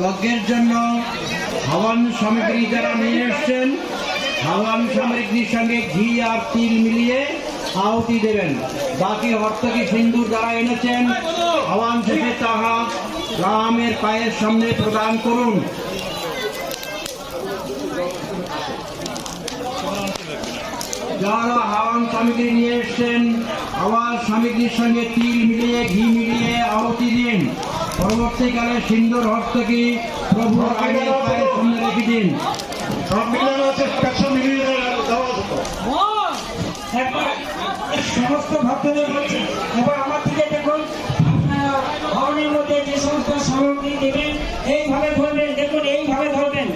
যজ্ঞের জন্য হবন সামগ্রী যারা নিয়ে এসছেন, হবন সামগ্রীর সঙ্গে ঘি আর তিল মিলিয়ে আহুতি দেবেন। বাকি হর্তকি সিন্দুর যারা এনেছেন, হবন শেষে তাহা রামের পায়ের সামনে প্রদান করুন। যারা হবন সামগ্রী নিয়ে এসছেন, হবন সামগ্রীর সঙ্গে তিল মিলিয়ে ঘি মিলিয়ে আহুতি দিন। পরবর্তীকালে সিন্দুর হর্তকি প্রভুর আগে পায়ের সামনে রেখে দিন। সমস্ত ভক্তদের বলছি, এবার আমার দিকে দেখুন, হরণের মধ্যে যে সমস্ত সামগ্রী দেবেন এইভাবে ধরবেন, দেখুন এইভাবে ধরবেন।